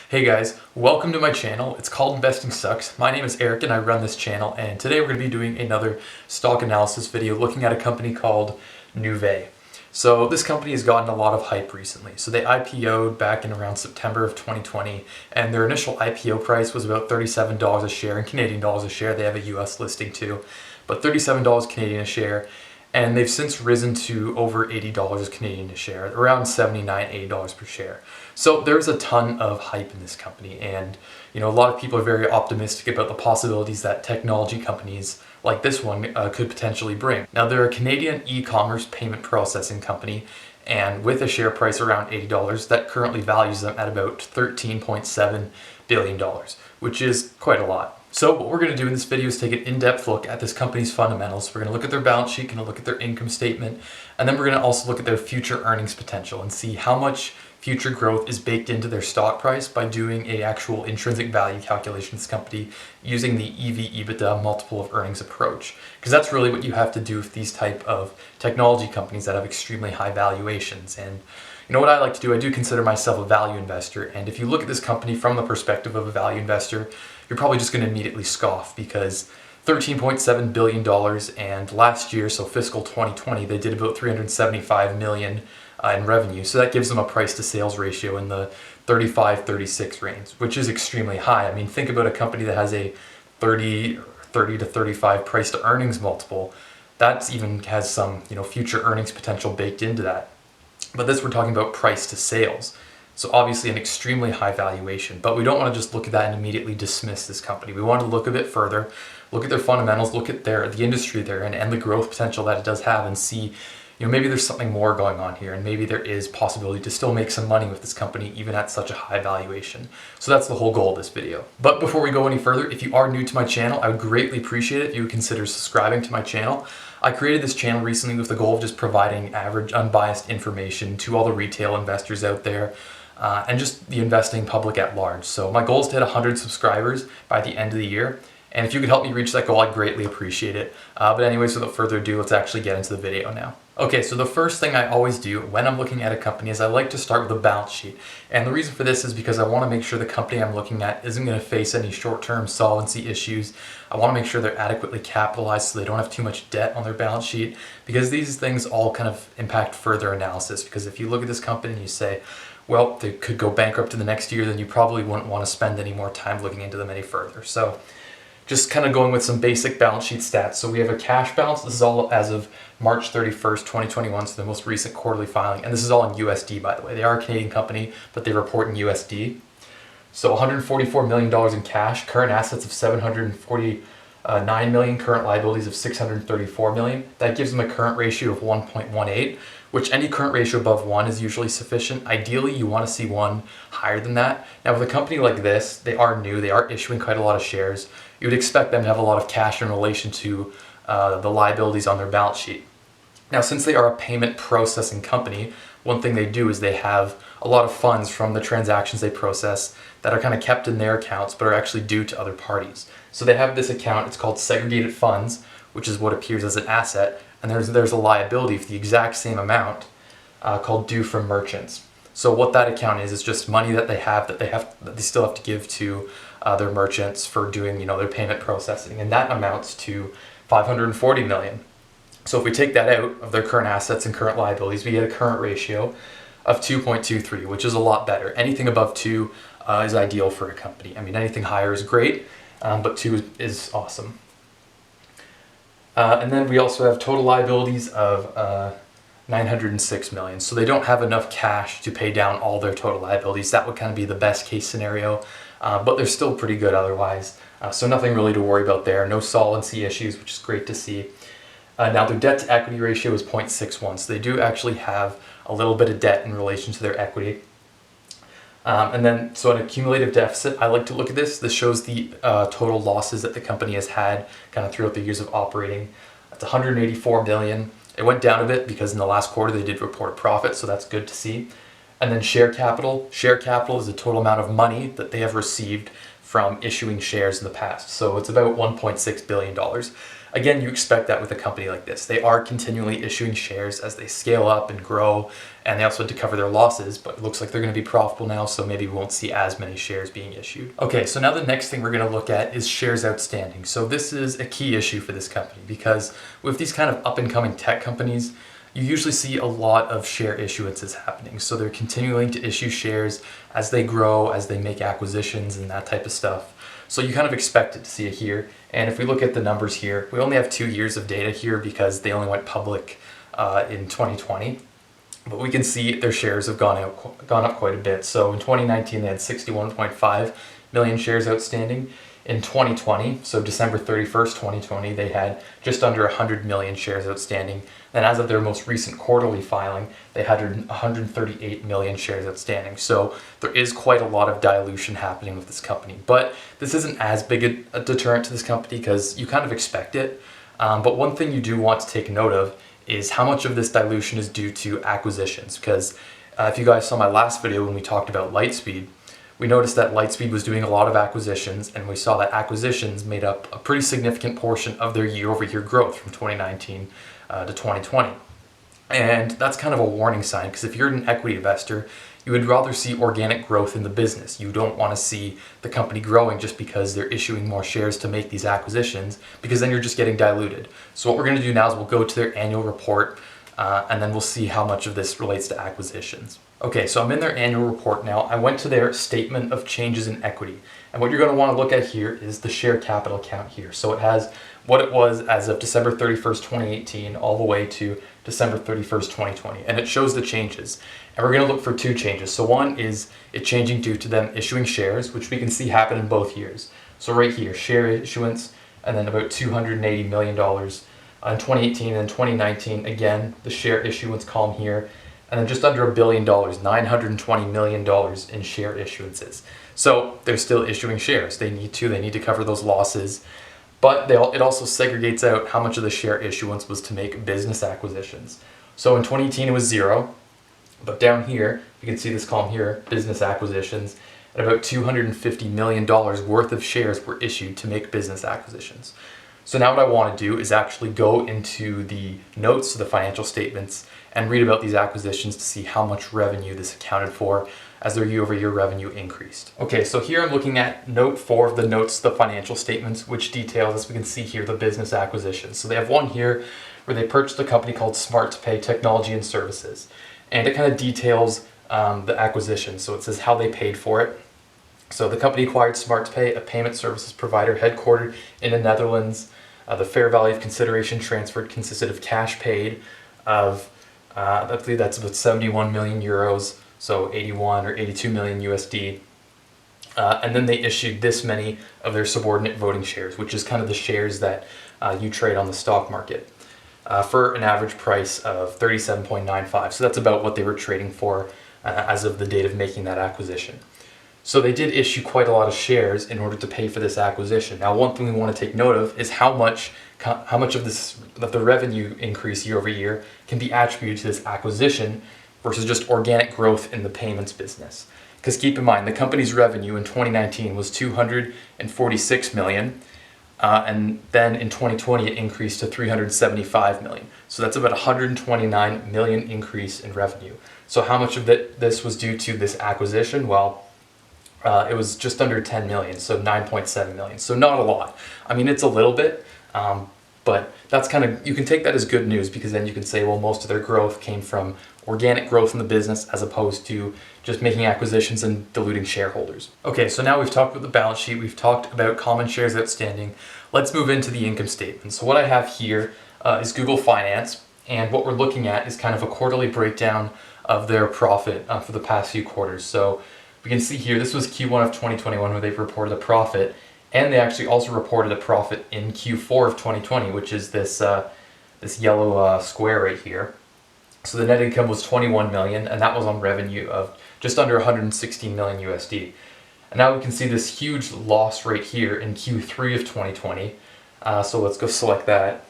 Hey guys, welcome to my channel. It's called Investing Sucks. My name is Eric and I run this channel, and today we're going to be doing another stock analysis video looking at a company called Nuvei. So this company has gotten a lot of hype recently. So they IPO'd back in around September of 2020, and their initial IPO price was about $37 a share in Canadian dollars a share. They have a US listing too, but $37 Canadian a share. And they've since risen to over $80 Canadian a share, around $79, $80 per share. So there's a ton of hype in this company, and a lot of people are very optimistic about the possibilities that technology companies like this one could potentially bring. Now, they're a Canadian e-commerce payment processing company, and with a share price around $80, that currently values them at about $13.7 billion, which is quite a lot. So what we're going to do in this video is take an in-depth look at this company's fundamentals. We're going to look at their balance sheet, going to look at their income statement, and then we're going to also look at their future earnings potential and see how much future growth is baked into their stock price by doing an actual intrinsic value calculation of this company using the EV/EBITDA multiple of earnings approach. Because that's really what you have to do with these type of technology companies that have extremely high valuations. And what I like to do, I do consider myself a value investor, and if you look at this company from the perspective of a value investor, you're probably just going to immediately scoff because $13.7 billion, and last year, so fiscal 2020, they did about $375 million in revenue. So that gives them a price to sales ratio in the 35-36 range, which is extremely high. I mean, think about a company that has a 30 to 35 price to earnings multiple. That even has some future earnings potential baked into that. But this, we're talking about price to sales. So obviously an extremely high valuation, but we don't want to just look at that and immediately dismiss this company. We want to look a bit further, look at their fundamentals, look at the industry they're in and the growth potential that it does have, and see, maybe there's something more going on here, and maybe there is possibility to still make some money with this company even at such a high valuation. So that's the whole goal of this video. But before we go any further, if you are new to my channel, I would greatly appreciate it if you would consider subscribing to my channel. I created this channel recently with the goal of just providing average, unbiased information to all the retail investors out there, and just the investing public at large. So my goal is to hit 100 subscribers by the end of the year. And if you could help me reach that goal, I'd greatly appreciate it. But anyways, without further ado, let's actually get into the video now. Okay, so the first thing I always do when I'm looking at a company is I like to start with a balance sheet. And the reason for this is because I want to make sure the company I'm looking at isn't going to face any short-term solvency issues. I want to make sure they're adequately capitalized so they don't have too much debt on their balance sheet, because these things all kind of impact further analysis. Because if you look at this company and you say, well, they could go bankrupt in the next year, then you probably wouldn't want to spend any more time looking into them any further. So just kind of going with some basic balance sheet stats. So we have a cash balance. This is all as of March 31st, 2021, so the most recent quarterly filing. And this is all in USD, by the way. They are a Canadian company, but they report in USD. So $144 million in cash, current assets of $749 million, current liabilities of $634 million. That gives them a current ratio of 1.18, which any current ratio above 1 is usually sufficient. Ideally, you want to see one higher than that. Now, with a company like this, they are new, they are issuing quite a lot of shares. You would expect them to have a lot of cash in relation to the liabilities on their balance sheet. Now, since they are a payment processing company, one thing they do is they have a lot of funds from the transactions they process that are kind of kept in their accounts but are actually due to other parties. So they have this account, it's called segregated funds, which is what appears as an asset, and there's a liability for the exact same amount called due from merchants. So what that account is just money that they still have to give to their merchants for doing their payment processing, and that amounts to $540 million. So if we take that out of their current assets and current liabilities, we get a current ratio of 2.23, which is a lot better. Anything above 2 is ideal for a company. I mean, anything higher is great, but 2 is awesome. And then we also have total liabilities of $906 million. So they don't have enough cash to pay down all their total liabilities. That would kind of be the best case scenario, but they're still pretty good otherwise. So nothing really to worry about there. No solvency issues, which is great to see. Now their debt to equity ratio is 0.61, so they do actually have a little bit of debt in relation to their equity. And then, so an accumulative deficit, I like to look at this. This shows the total losses that the company has had kind of throughout the years of operating. That's $184 million. It went down a bit because in the last quarter they did report a profit, so that's good to see. And then share capital. Share capital is the total amount of money that they have received from issuing shares in the past. So it's about $1.6 billion. Again, you expect that with a company like this. They are continually issuing shares as they scale up and grow, and they also had to cover their losses, but it looks like they're going to be profitable now, so maybe we won't see as many shares being issued. Okay, so now the next thing we're going to look at is shares outstanding. So this is a key issue for this company because with these kind of up-and-coming tech companies, you usually see a lot of share issuances happening. So they're continuing to issue shares as they grow, as they make acquisitions and that type of stuff. So you kind of expect it to see it here. And if we look at the numbers here, we only have 2 years of data here because they only went public in 2020. But we can see their shares have gone up quite a bit. So in 2019, they had 61.5 million shares outstanding. In 2020, so December 31st, 2020, they had just under 100 million shares outstanding. And as of their most recent quarterly filing, they had 138 million shares outstanding. So there is quite a lot of dilution happening with this company. But this isn't as big a deterrent to this company because you kind of expect it. But one thing you do want to take note of is how much of this dilution is due to acquisitions. Because if you guys saw my last video when we talked about Lightspeed, we noticed that Lightspeed was doing a lot of acquisitions, and we saw that acquisitions made up a pretty significant portion of their year-over-year growth from 2019 to 2020. And that's kind of a warning sign, because if you're an equity investor, you would rather see organic growth in the business. You don't want to see the company growing just because they're issuing more shares to make these acquisitions, because then you're just getting diluted. So what we're going to do now is we'll go to their annual report, and then we'll see how much of this relates to acquisitions. Okay, so I'm in their annual report now. I went to their statement of changes in equity. And what you're going to want to look at here is the share capital count here. So it has what it was as of December 31st, 2018, all the way to December 31st, 2020. And it shows the changes. And we're going to look for 2 changes. So one is it changing due to them issuing shares, which we can see happen in both years. So right here, share issuance, and then about $280 million in 2018 and 2019. Again, the share issuance column here. And then just under $1 billion, $920 million in share issuances. So they're still issuing shares. They need to cover those losses. But it also segregates out how much of the share issuance was to make business acquisitions. So in 2018 it was 0, but down here, you can see this column here, business acquisitions, and about $250 million worth of shares were issued to make business acquisitions. So now what I want to do is actually go into the notes to the financial statements and read about these acquisitions to see how much revenue this accounted for as their year-over-year revenue increased. Okay, so here I'm looking at note 4 of the notes to the financial statements, which details, as we can see here, the business acquisitions. So they have one here where they purchased a company called SmartPay Technology and Services. And it kind of details the acquisition. So it says how they paid for it. So the company acquired SmartPay, a payment services provider headquartered in the Netherlands. The fair value of consideration transferred consisted of cash paid of, I believe that's about 71 million euros, so 81 or 82 million USD. And then they issued this many of their subordinate voting shares, which is kind of the shares that you trade on the stock market, for an average price of 37.95. So that's about what they were trading for as of the date of making that acquisition. So they did issue quite a lot of shares in order to pay for this acquisition. Now, one thing we want to take note of is how much of the revenue increase year over year can be attributed to this acquisition versus just organic growth in the payments business. Because keep in mind, the company's revenue in 2019 was 246 million, and then in 2020 it increased to 375 million. So that's about 129 million increase in revenue. So how much of this was due to this acquisition? Well, it was just under 10 million, so 9.7 million. So not a lot. I mean, it's a little bit, but that's kind of, you can take that as good news, because then you can say, well, most of their growth came from organic growth in the business as opposed to just making acquisitions and diluting shareholders. Okay, so now we've talked about the balance sheet, we've talked about common shares outstanding. Let's move into the income statement. So what I have here is Google Finance, and what we're looking at is kind of a quarterly breakdown of their profit for the past few quarters. So we can see here, this was Q1 of 2021 where they've reported a profit, and they actually also reported a profit in Q4 of 2020, which is this this yellow square right here. So the net income was 21 million, and that was on revenue of just under 116 million USD. And now we can see this huge loss right here in Q3 of 2020. So let's go select that.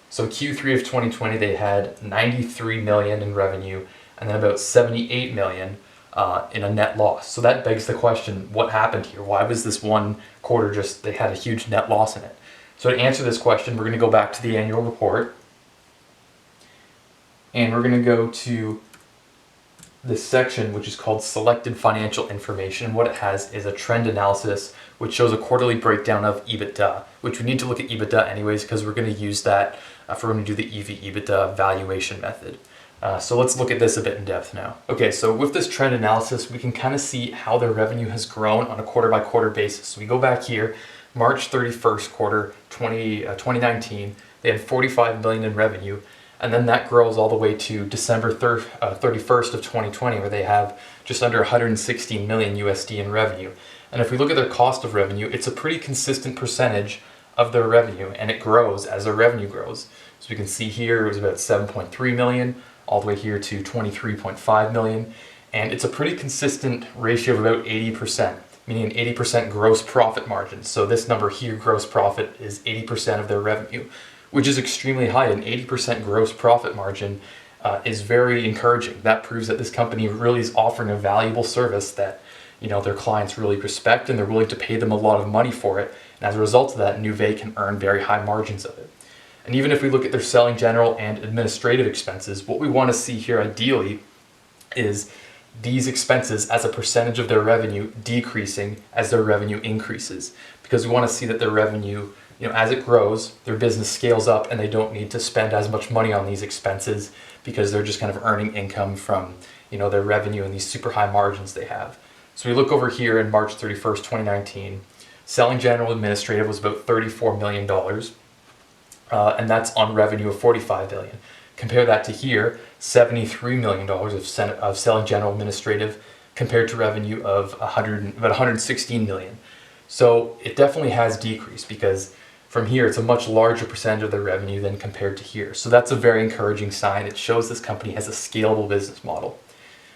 So Q3 of 2020, they had 93 million in revenue, and then about 78 million in a net loss. So that begs the question, what happened here? Why was this one quarter they had a huge net loss in it? So to answer this question, we're going to go back to the annual report, and we're going to go to this section which is called Selected Financial Information. What it has is a trend analysis which shows a quarterly breakdown of EBITDA, which we need to look at EBITDA anyways because we're going to use that if we're going to do the EV/EBITDA valuation method. So let's look at this a bit in depth now. Okay, so with this trend analysis, we can kind of see how their revenue has grown on a quarter by quarter basis. So we go back here, March 31st quarter 2019, they had 45 million in revenue. And then that grows all the way to December 31st of 2020, where they have just under 116 million USD in revenue. And if we look at their cost of revenue, it's a pretty consistent percentage of their revenue, and it grows as their revenue grows. So we can see here it was about 7.3 million, all the way here to 23.5 million. And it's a pretty consistent ratio of about 80%, meaning an 80% gross profit margin. So this number here, gross profit, is 80% of their revenue, which is extremely high. An 80% gross profit margin is very encouraging. That proves that this company really is offering a valuable service that their clients really respect, and they're willing to pay them a lot of money for it. And as a result of that, Nuvei can earn very high margins of it. And even if we look at their selling, general, and administrative expenses, what we want to see here ideally is these expenses as a percentage of their revenue decreasing as their revenue increases, because we want to see that their revenue, as it grows, their business scales up and they don't need to spend as much money on these expenses because they're just kind of earning income from, their revenue and these super high margins they have. So we look over here in March 31st, 2019, selling, general, administrative was about $34 million, and that's on revenue of $45 billion. Compare that to here, $73 million of selling, general, administrative compared to revenue of about $116 million. So it definitely has decreased, because from here it's a much larger percentage of their revenue than compared to here. So that's a very encouraging sign. It shows this company has a scalable business model.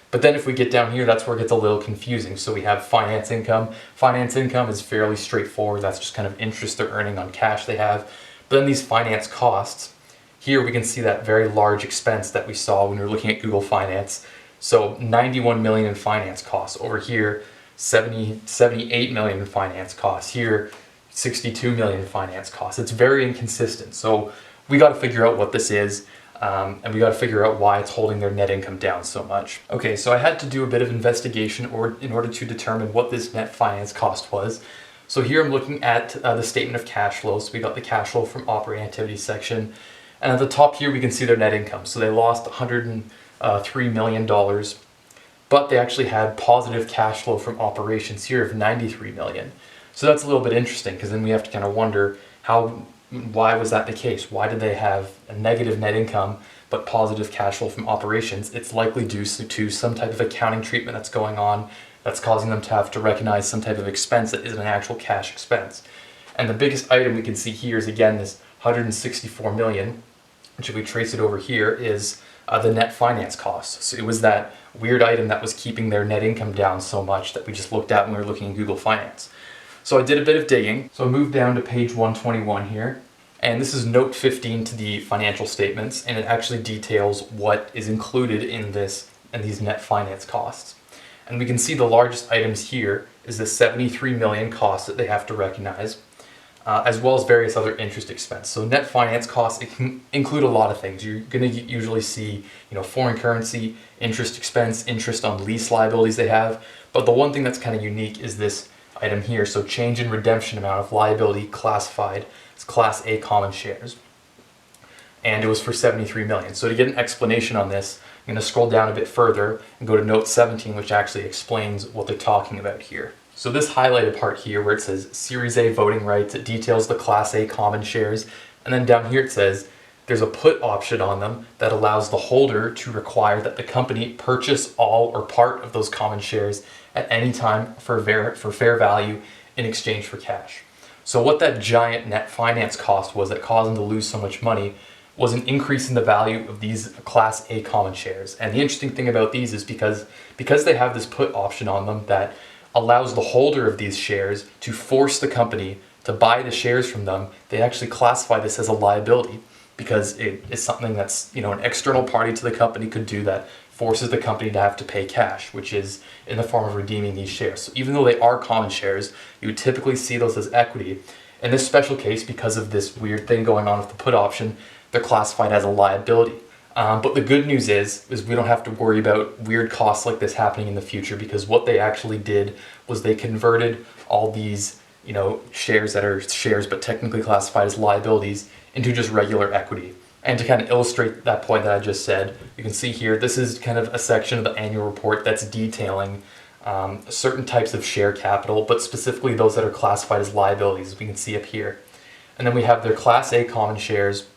But then if we get down here, that's where it gets a little confusing. So we have finance income. Finance income is fairly straightforward. That's just kind of interest they're earning on cash they have. But then these finance costs, here we can see that very large expense that we saw when we were looking at Google Finance. So 91 million in finance costs. Over here, 78 million in finance costs. Here, 62 million in finance costs. It's very inconsistent. So we got to figure out what this is, and we got to figure out why it's holding their net income down so much. Okay, so I had to do a bit of investigation in order to determine what this net finance cost was. So here I'm looking at the statement of cash flow. So we got the cash flow from operating activities section. And at the top here, we can see their net income. So they lost $103 million, but they actually had positive cash flow from operations here of $93 million. So that's a little bit interesting, because then we have to kind of wonder why was that the case? Why did they have a negative net income but positive cash flow from operations? It's likely due to some type of accounting treatment that's going on that's causing them to have to recognize some type of expense that isn't an actual cash expense. And the biggest item we can see here is, again, this 164 million, which if we trace it over here is the net finance costs. So it was that weird item that was keeping their net income down so much that we just looked at when we were looking at Google Finance. So I did a bit of digging. So I moved down to page 121 here, and this is note 15 to the financial statements, and it actually details what is included in these net finance costs. And we can see the largest items here is the 73 million costs that they have to recognize, as well as various other interest expense. So net finance costs, it can include a lot of things. You're going to usually see, foreign currency, interest expense, interest on lease liabilities they have. But the one thing that's kind of unique is this item here. So change in redemption amount of liability classified as Class A common shares. And it was for 73 million. So to get an explanation on this, I'm going to scroll down a bit further and go to note 17, which actually explains what they're talking about here. So this highlighted part here where it says Series A voting rights, it details the Class A common shares. And then down here it says there's a put option on them that allows the holder to require that the company purchase all or part of those common shares at any time for fair value in exchange for cash. So what that giant net finance cost was that caused them to lose so much money was an increase in the value of these Class A common shares. And the interesting thing about these is because they have this put option on them that allows the holder of these shares to force the company to buy the shares from them, they actually classify this as a liability, because it is something that's, an external party to the company could do that forces the company to have to pay cash, which is in the form of redeeming these shares. So even though they are common shares, you would typically see those as equity. In this special case, because of this weird thing going on with the put option, they're classified as a liability. But the good news is we don't have to worry about weird costs like this happening in the future, because what they actually did was they converted all these, shares that are shares but technically classified as liabilities into just regular equity. And to kind of illustrate that point that I just said, you can see here, this is kind of a section of the annual report that's detailing certain types of share capital, but specifically those that are classified as liabilities, as we can see up here. And then we have their Class A common shares.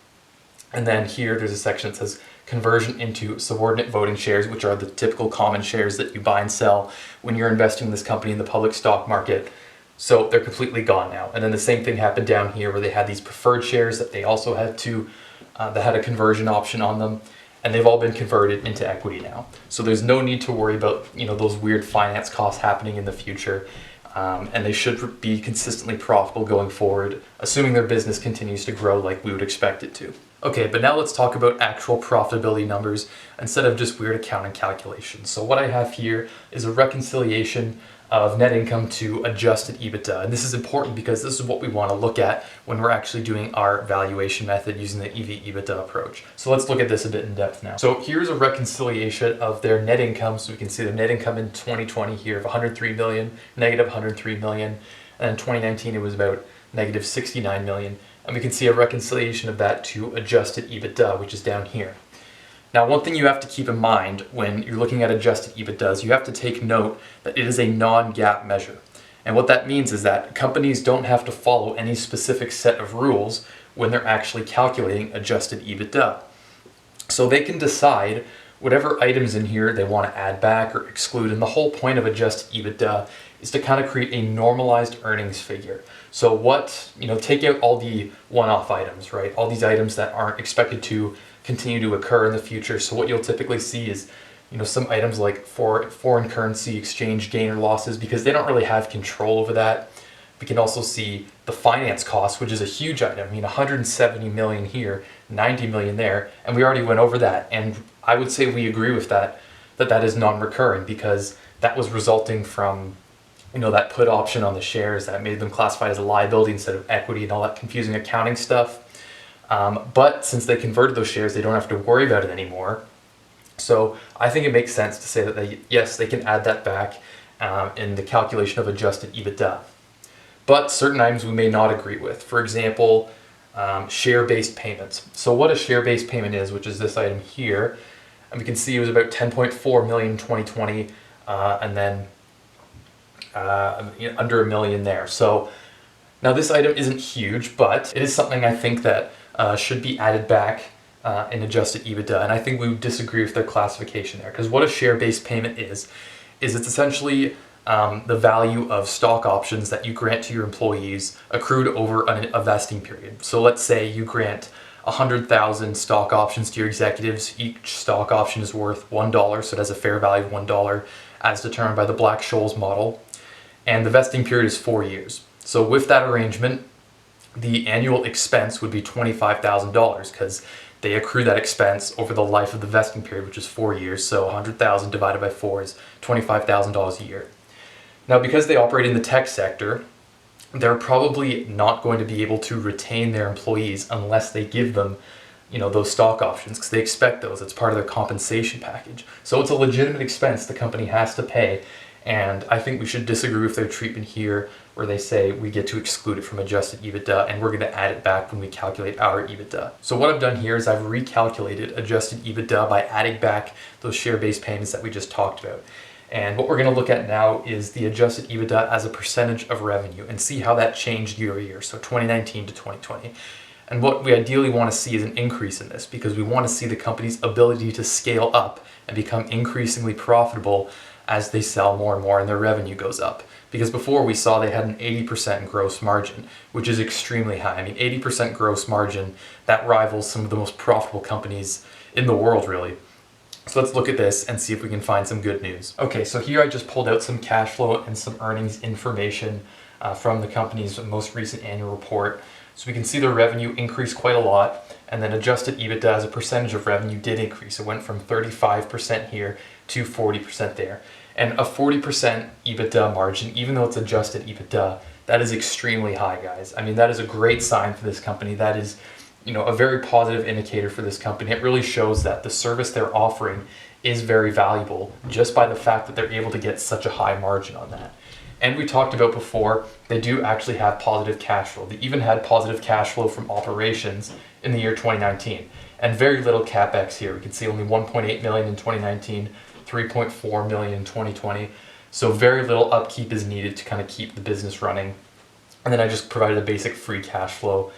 And then here there's a section that says conversion into subordinate voting shares, which are the typical common shares that you buy and sell when you're investing in this company in the public stock market. So they're completely gone now. And then the same thing happened down here where they had these preferred shares that they also had to, that had a conversion option on them. And they've all been converted into equity now. So there's no need to worry about, those weird finance costs happening in the future. And they should be consistently profitable going forward, assuming their business continues to grow like we would expect it to. Okay, but now let's talk about actual profitability numbers instead of just weird accounting calculations. So what I have here is a reconciliation of net income to adjusted EBITDA. And this is important because this is what we want to look at when we're actually doing our valuation method using the EV/EBITDA approach. So let's look at this a bit in depth now. So here's a reconciliation of their net income. So we can see the net income in 2020 here of 103 million, negative 103 million. And in 2019 it was about negative 69 million. And we can see a reconciliation of that to adjusted EBITDA, which is down here. Now, one thing you have to keep in mind when you're looking at adjusted EBITDA is you have to take note that it is a non-GAAP measure. And what that means is that companies don't have to follow any specific set of rules when they're actually calculating adjusted EBITDA. So they can decide whatever items in here they want to add back or exclude. And the whole point of adjusted EBITDA is to kind of create a normalized earnings figure. So take out all the one-off items, right? All these items that aren't expected to continue to occur in the future. So what you'll typically see is, some items like foreign currency exchange gain or losses, because they don't really have control over that. We can also see the finance cost, which is a huge item. 170 million here, 90 million there, and we already went over that. And I would say we agree with that is non-recurring, because that was resulting from that put option on the shares that made them classified as a liability instead of equity and all that confusing accounting stuff. But since they converted those shares, they don't have to worry about it anymore. So I think it makes sense to say that they can add that back in the calculation of adjusted EBITDA. But certain items we may not agree with. For example, share-based payments. So what a share-based payment is, which is this item here, and we can see it was about 10.4 million in 2020, and then under $1 million there. So now this item isn't huge, but it is something I think that should be added back in adjusted EBITDA, and I think we would disagree with their classification there, because what a share-based payment is it's essentially the value of stock options that you grant to your employees accrued over a vesting period. So let's say you grant 100,000 stock options to your executives. Each stock option is worth $1, so it has a fair value of $1 as determined by the Black-Scholes model. And the vesting period is 4 years. So with that arrangement, the annual expense would be $25,000, because they accrue that expense over the life of the vesting period, which is 4 years. So 100,000 divided by 4 is $25,000 a year. Now, because they operate in the tech sector, they're probably not going to be able to retain their employees unless they give them, those stock options, because they expect those. It's part of their compensation package. So it's a legitimate expense the company has to pay. And I think we should disagree with their treatment here, where they say we get to exclude it from adjusted EBITDA and we're going to add it back when we calculate our EBITDA. So what I've done here is I've recalculated adjusted EBITDA by adding back those share-based payments that we just talked about. And what we're going to look at now is the adjusted EBITDA as a percentage of revenue and see how that changed year over year, so 2019 to 2020. And what we ideally want to see is an increase in this, because we want to see the company's ability to scale up and become increasingly profitable as they sell more and more and their revenue goes up. Because before we saw they had an 80% gross margin, which is extremely high. 80% gross margin, that rivals some of the most profitable companies in the world, really. So let's look at this and see if we can find some good news. Okay, so here I just pulled out some cash flow and some earnings information from the company's most recent annual report. So we can see the revenue increased quite a lot, and then adjusted EBITDA as a percentage of revenue did increase. It went from 35% here to 40% there. And a 40% EBITDA margin, even though it's adjusted EBITDA, that is extremely high, guys. I mean, that is a great sign for this company. That is, a very positive indicator for this company. It really shows that the service they're offering is very valuable just by the fact that they're able to get such a high margin on that. And we talked about before, they do actually have positive cash flow. They even had positive cash flow from operations in the year 2019. And very little CapEx here. We can see only 1.8 million in 2019, 3.4 million in 2020. So very little upkeep is needed to kind of keep the business running. And then I just provided a basic free cash flow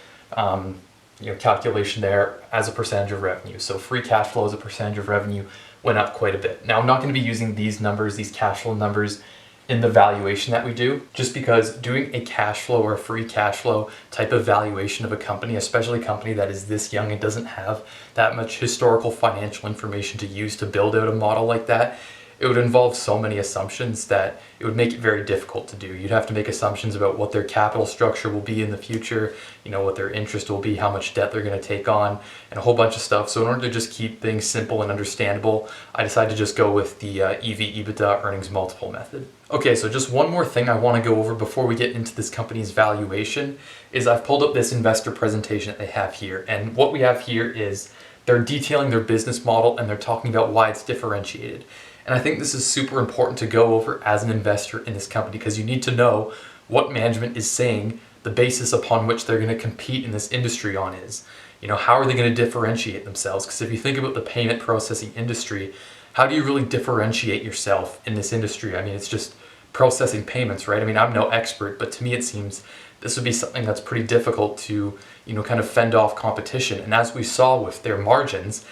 calculation there as a percentage of revenue. So free cash flow as a percentage of revenue went up quite a bit. Now I'm not going to be using these numbers, these cash flow numbers, in the valuation that we do, just because doing a cash flow or a free cash flow type of valuation of a company, especially a company that is this young and doesn't have that much historical financial information to use to build out a model like that, it would involve so many assumptions that it would make it very difficult to do. You'd have to make assumptions about what their capital structure will be in the future, what their interest will be, how much debt they're going to take on, and a whole bunch of stuff. So in order to just keep things simple and understandable, I decided to just go with the EV/EBITDA earnings multiple method. Okay, so just one more thing I want to go over before we get into this company's valuation is I've pulled up this investor presentation that they have here. And what we have here is they're detailing their business model and they're talking about why it's differentiated. And I think this is super important to go over as an investor in this company because you need to know what management is saying the basis upon which they're going to compete in this industry on is. How are they going to differentiate themselves? Because if you think about the payment processing industry, how do you really differentiate yourself in this industry? I mean, it's just processing payments, right? I mean, I'm no expert, but to me it seems this would be something that's pretty difficult to, kind of fend off competition. And as we saw with their margins,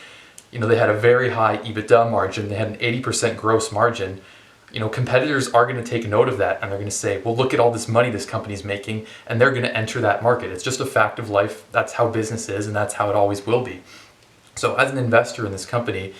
they had a very high EBITDA margin. They had an 80% gross margin. Competitors are going to take note of that and they're going to say, well, look at all this money this company's making, and they're going to enter that market. It's just a fact of life. That's how business is, and that's how it always will be. So as an investor in this company,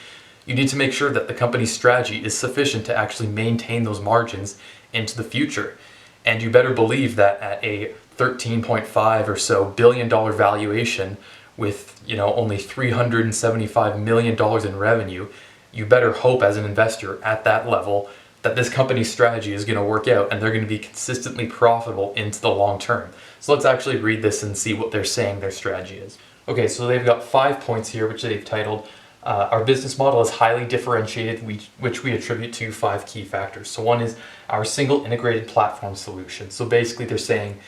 you need to make sure that the company's strategy is sufficient to actually maintain those margins into the future. And you better believe that at a $13.5 or so billion valuation with only $375 million in revenue, you better hope as an investor at that level that this company's strategy is going to work out and they're going to be consistently profitable into the long term. So let's actually read this and see what they're saying their strategy is. Okay, so they've got 5 points here which they've titled, our business model is highly differentiated, which we attribute to 5 key factors. So one is our single integrated platform solution. So basically they're saying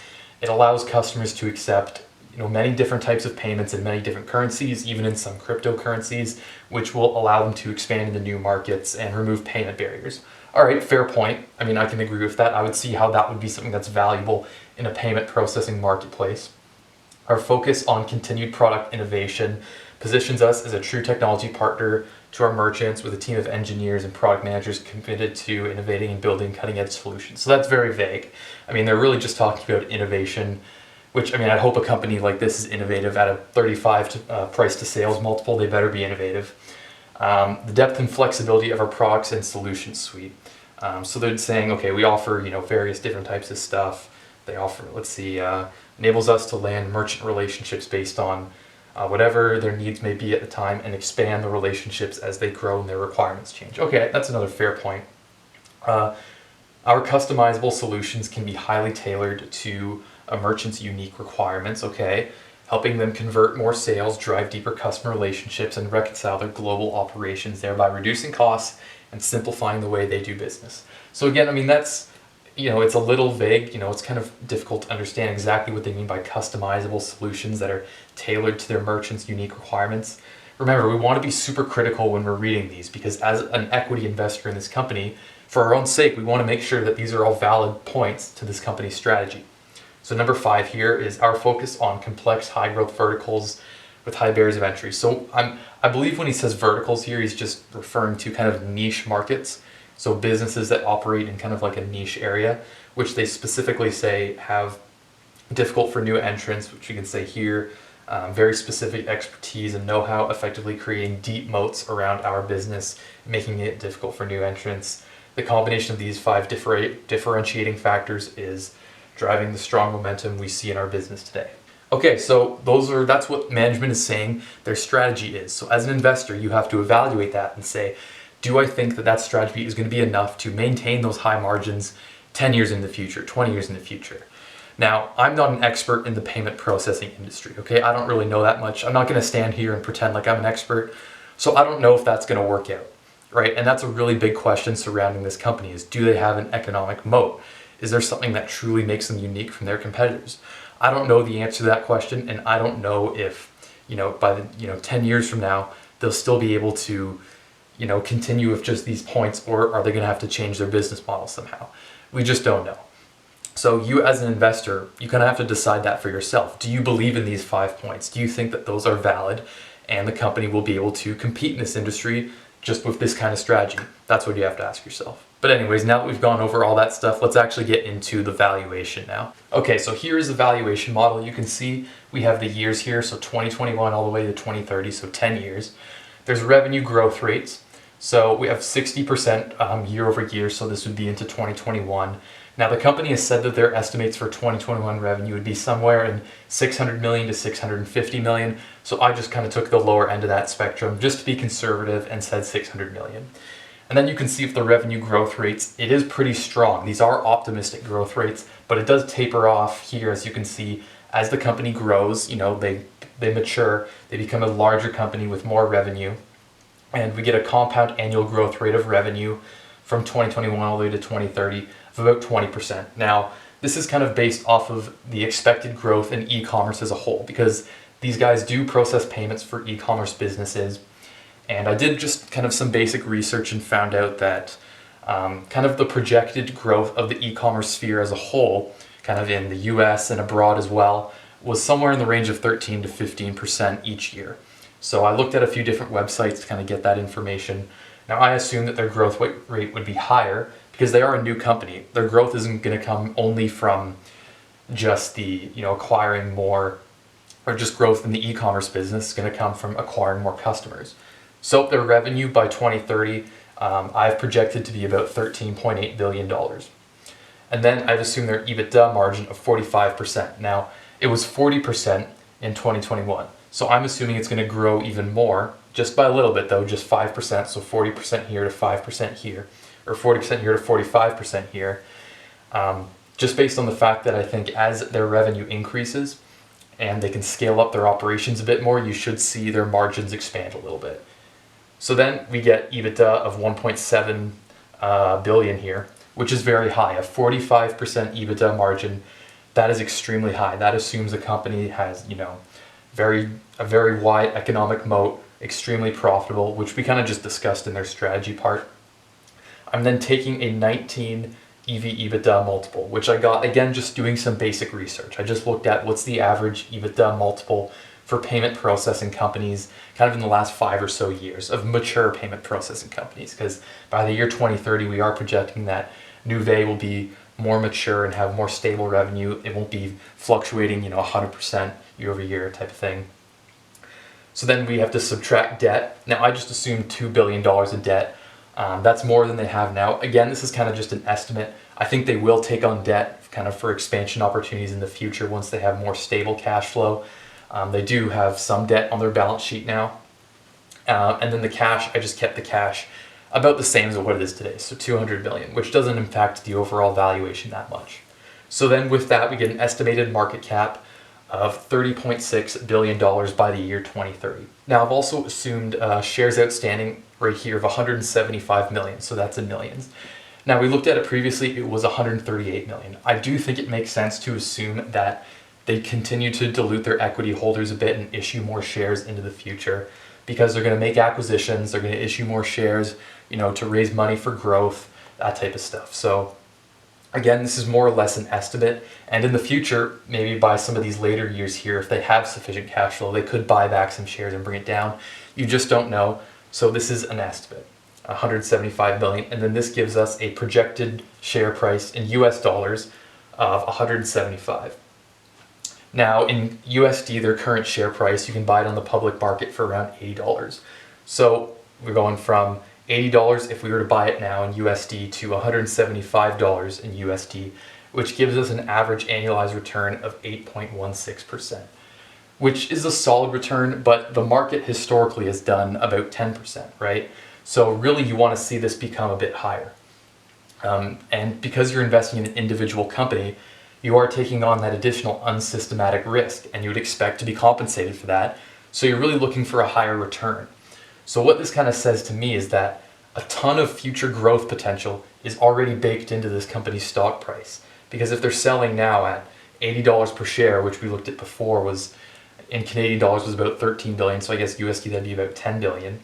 it allows customers to accept many different types of payments in many different currencies, even in some cryptocurrencies, which will allow them to expand into new markets and remove payment barriers. All right, fair point. I mean, I can agree with that. I would see how that would be something that's valuable in a payment processing marketplace. Our focus on continued product innovation positions us as a true technology partner to our merchants with a team of engineers and product managers committed to innovating and building cutting-edge solutions. So that's very vague. I mean, they're really just talking about innovation, which, I mean, I hope a company like this is innovative. At a 35 price to sales multiple, they better be innovative. The depth and flexibility of our products and solutions suite. So they're saying, okay, we offer, various different types of stuff. They offer, enables us to land merchant relationships based on whatever their needs may be at the time and expand the relationships as they grow and their requirements change. Okay, that's another fair point. Our customizable solutions can be highly tailored to a merchant's unique requirements, okay, helping them convert more sales, drive deeper customer relationships, and reconcile their global operations, thereby reducing costs and simplifying the way they do business. So again, I mean, that's, it's a little vague, it's kind of difficult to understand exactly what they mean by customizable solutions that are tailored to their merchants' unique requirements. Remember, we want to be super critical when we're reading these because as an equity investor in this company, for our own sake, we want to make sure that these are all valid points to this company's strategy. So number 5 here is our focus on complex high growth verticals with high barriers of entry. So I believe when he says verticals here, he's just referring to kind of niche markets. So businesses that operate in kind of like a niche area, which they specifically say have difficult for new entrants, which you can say here, very specific expertise and know-how, effectively creating deep moats around our business, making it difficult for new entrants. The combination of these 5 differentiating factors is driving the strong momentum we see in our business today. Okay, so that's what management is saying their strategy is. So as an investor, you have to evaluate that and say, do I think that that strategy is going to be enough to maintain those high margins 10 years in the future, 20 years in the future? Now, I'm not an expert in the payment processing industry, okay? I don't really know that much. I'm not going to stand here and pretend like I'm an expert. So I don't know if that's going to work out, right? And that's a really big question surrounding this company is, do they have an economic moat? Is there something that truly makes them unique from their competitors? I don't know the answer to that question, and I don't know if, by the, 10 years from now, they'll still be able to, continue with just these points, or are they going to have to change their business model somehow? We just don't know. So you as an investor, you kind of have to decide that for yourself. Do you believe in these 5 points? Do you think that those are valid and the company will be able to compete in this industry just with this kind of strategy? That's what you have to ask yourself. But anyways, now that we've gone over all that stuff, let's actually get into the valuation now. Okay, so here is the valuation model. You can see we have the years here, so 2021 all the way to 2030, so 10 years. There's revenue growth rates. So we have 60% year over year, so this would be into 2021. Now the company has said that their estimates for 2021 revenue would be somewhere in 600 million to 650 million. So I just kind of took the lower end of that spectrum just to be conservative and said 600 million. And then you can see if the revenue growth rates, it is pretty strong. These are optimistic growth rates, but it does taper off here, as you can see, as the company grows, they mature, they become a larger company with more revenue, and we get a compound annual growth rate of revenue from 2021 all the way to 2030 of about 20%. Now, this is kind of based off of the expected growth in e-commerce as a whole, because these guys do process payments for e-commerce businesses. And I did just kind of some basic research and found out that kind of the projected growth of the e-commerce sphere as a whole, kind of in the US and abroad as well, was somewhere in the range of 13 to 15% each year. So I looked at a few different websites to kind of get that information. Now I assume that their growth rate would be higher because they are a new company. Their growth isn't going to come only from just the, acquiring more, or just growth in the e-commerce business. It's going to come from acquiring more customers. So their revenue by 2030, I've projected to be about $13.8 billion. And then I've assumed their EBITDA margin of 45%. Now, it was 40% in 2021. So I'm assuming it's going to grow even more, just by a little bit though, just 5%. So 40% here to 5% here, or 40% here to 45% here. Just based on the fact that I think as their revenue increases and they can scale up their operations a bit more, you should see their margins expand a little bit. So then we get EBITDA of 1.7 billion here, which is very high. A 45% EBITDA margin, that is extremely high. That assumes a company has, a very wide economic moat, extremely profitable, which we kind of just discussed in their strategy part. I'm then taking a 19 EV/EBITDA multiple, which I got, again, just doing some basic research. I just looked at what's the average EBITDA multiple for payment processing companies kind of in the last 5 or so years of mature payment processing companies, because by the year 2030 we are projecting that Nuvei will be more mature and have more stable revenue. It won't be fluctuating 100% year over year type of thing. So then we have to subtract debt. Now I just assumed $2 billion of debt. That's more than they have now. Again, this is kind of just an estimate. I think they will take on debt kind of for expansion opportunities in the future once they have more stable cash flow. They do have some debt on their balance sheet now. And then the cash, I just kept the cash about the same as what it is today, so 200 million, which doesn't impact the overall valuation that much. So then with that, we get an estimated market cap of $30.6 billion by the year 2030. Now I've also assumed shares outstanding right here of 175 million, so that's in millions. Now we looked at it previously, it was 138 million. I do think it makes sense to assume that they continue to dilute their equity holders a bit and issue more shares into the future because they're going to make acquisitions, they're going to issue more shares, to raise money for growth, that type of stuff. So again, this is more or less an estimate, and in the future, maybe by some of these later years here, if they have sufficient cash flow, they could buy back some shares and bring it down. You just don't know. So this is an estimate, 175 million, and then this gives us a projected share price in US dollars of 175. Now in USD, their current share price, you can buy it on the public market for around $80. So we're going from $80 if we were to buy it now in USD to $175 in USD, which gives us an average annualized return of 8.16%. which is a solid return, but the market historically has done about 10%, right? So really you want to see this become a bit higher. And because you're investing in an individual company, you are taking on that additional unsystematic risk, and you would expect to be compensated for that. So you're really looking for a higher return. So what this kind of says to me is that a ton of future growth potential is already baked into this company's stock price. Because if they're selling now at $80 per share, which we looked at before was, in Canadian dollars, was about 13 billion, so I guess USD that'd be about 10 billion.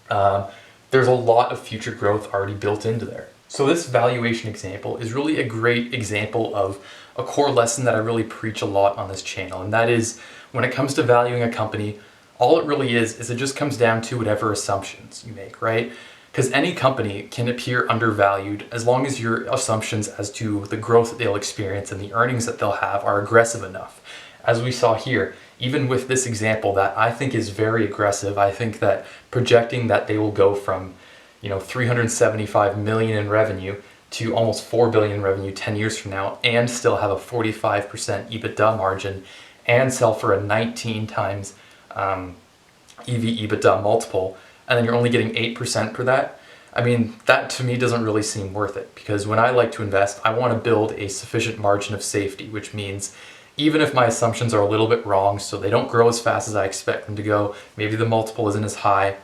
There's a lot of future growth already built into there. So this valuation example is really a great example of a core lesson that I really preach a lot on this channel, and that is when it comes to valuing a company, all it really is it just comes down to whatever assumptions you make, right? Because any company can appear undervalued as long as your assumptions as to the growth that they'll experience and the earnings that they'll have are aggressive enough. As we saw here, even with this example that I think is very aggressive, I think that projecting that they will go from 375 million in revenue to almost 4 billion in revenue 10 years from now and still have a 45% EBITDA margin and sell for a 19 times EV/EBITDA multiple, and then you're only getting 8% for that. I mean, that to me doesn't really seem worth it, because when I like to invest, I want to build a sufficient margin of safety, which means even if my assumptions are a little bit wrong, so they don't grow as fast as I expect them to go, maybe the multiple isn't as high,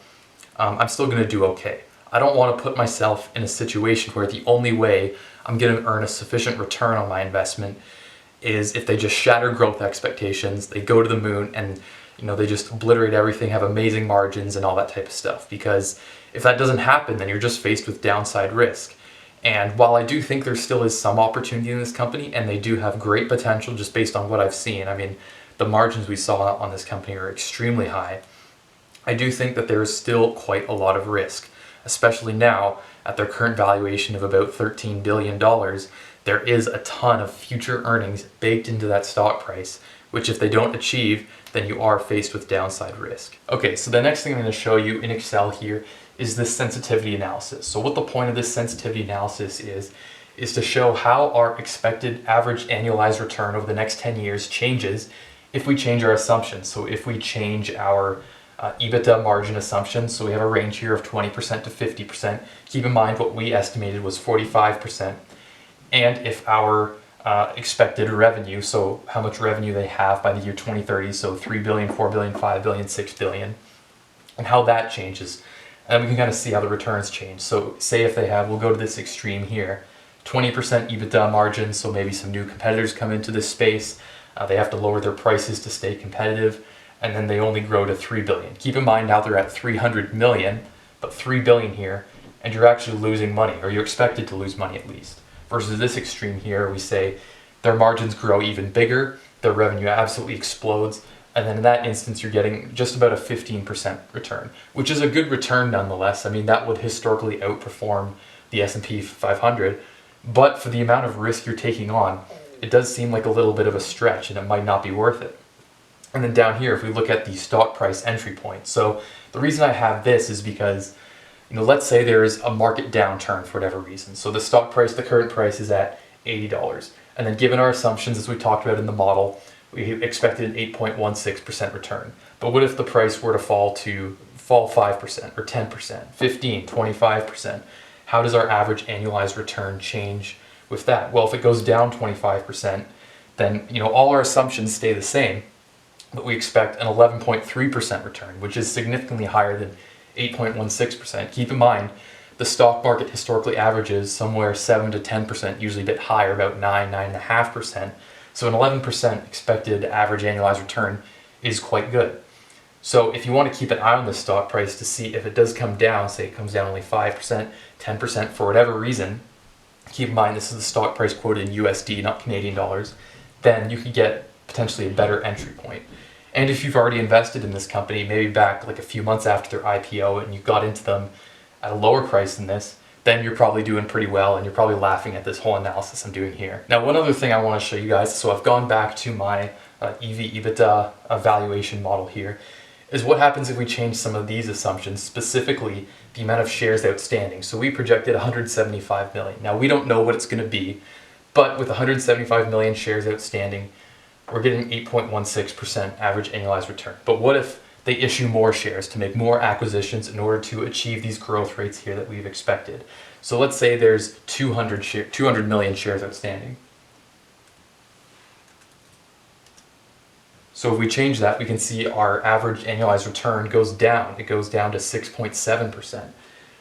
I'm still going to do okay. I don't want to put myself in a situation where the only way I'm going to earn a sufficient return on my investment is if they just shatter growth expectations, they go to the moon, and they just obliterate everything, have amazing margins and all that type of stuff. Because if that doesn't happen, then you're just faced with downside risk. And while I do think there still is some opportunity in this company, and they do have great potential just based on what I've seen, I mean, the margins we saw on this company are extremely high, I do think that there is still quite a lot of risk. Especially now, at their current valuation of about $13 billion, there is a ton of future earnings baked into that stock price, which if they don't achieve, then you are faced with downside risk. Okay, so the next thing I'm going to show you in Excel here is this sensitivity analysis. So what the point of this sensitivity analysis is to show how our expected average annualized return over the next 10 years changes if we change our assumptions. So if we change our EBITDA margin assumptions, so we have a range here of 20% to 50%. Keep in mind what we estimated was 45%. And if our expected revenue, so how much revenue they have by the year 2030, so 3 billion, 4 billion, 5 billion, 6 billion, and how that changes. And we can kind of see how the returns change. So say if they have, we'll go to this extreme here, 20% EBITDA margin, so maybe some new competitors come into this space, they have to lower their prices to stay competitive, and then they only grow to 3 billion. Keep in mind now they're at 300 million, but 3 billion here, and you're actually losing money, or you're expected to lose money at least. Versus this extreme here, we say their margins grow even bigger, their revenue absolutely explodes, and then in that instance you're getting just about a 15% return, which is a good return nonetheless. I mean, that would historically outperform the S&P 500, but for the amount of risk you're taking on, it does seem like a little bit of a stretch, and it might not be worth it. And then down here, if we look at the stock price entry point. So the reason I have this is because, let's say there is a market downturn for whatever reason. So the stock price, the current price is at $80. And then given our assumptions, as we talked about in the model, we expected an 8.16% return. But what if the price were to fall 5% or 10%, 15, 25%? How does our average annualized return change with that? Well, if it goes down 25%, then all our assumptions stay the same, but we expect an 11.3% return, which is significantly higher than 8.16%. Keep in mind, the stock market historically averages somewhere 7 to 10%, usually a bit higher, about 9.5%. So an 11% expected average annualized return is quite good. So if you want to keep an eye on the stock price to see if it does come down, say it comes down only 5%, 10% for whatever reason, keep in mind this is the stock price quoted in USD, not Canadian dollars, then you could get potentially a better entry point. And if you've already invested in this company, maybe back like a few months after their IPO, and you got into them at a lower price than this, then you're probably doing pretty well, and you're probably laughing at this whole analysis I'm doing here. Now, one other thing I want to show you guys, so I've gone back to my EV/EBITDA valuation model here, is what happens if we change some of these assumptions, specifically the amount of shares outstanding. So we projected 175 million. Now, we don't know what it's going to be, but with 175 million shares outstanding, we're getting 8.16% average annualized return. But what if they issue more shares to make more acquisitions in order to achieve these growth rates here that we've expected? So let's say there's 200 million shares outstanding. So if we change that, we can see our average annualized return goes down. It goes down to 6.7%.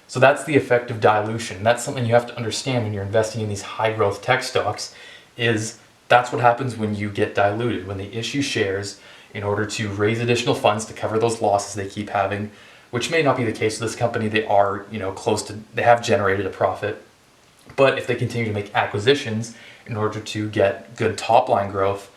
So that's the effect of dilution. That's something you have to understand when you're investing in these high growth tech stocks, is that's what happens when you get diluted, when they issue shares in order to raise additional funds to cover those losses they keep having, which may not be the case with this company. They are, they have generated a profit. But if they continue to make acquisitions in order to get good top line growth,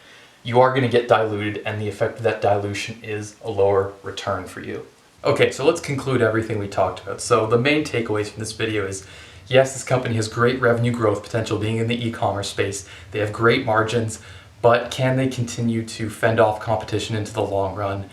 you are going to get diluted, and the effect of that dilution is a lower return for you. Okay, so let's conclude everything we talked about. So the main takeaways from this video is, yes, this company has great revenue growth potential being in the e-commerce space. They have great margins, but can they continue to fend off competition into the long run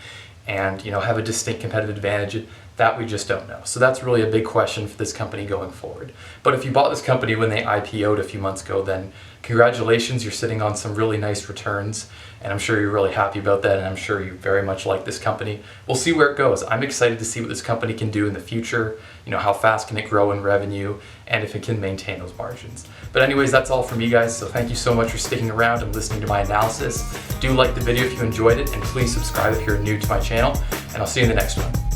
and have a distinct competitive advantage? That we just don't know. So that's really a big question for this company going forward. But if you bought this company when they IPO'd a few months ago, then congratulations, you're sitting on some really nice returns, and I'm sure you're really happy about that, and I'm sure you very much like this company. We'll see where it goes. I'm excited to see what this company can do in the future, how fast can it grow in revenue, and if it can maintain those margins. But anyways, that's all from me, guys, so thank you so much for sticking around and listening to my analysis. Do like the video if you enjoyed it, and please subscribe if you're new to my channel, and I'll see you in the next one.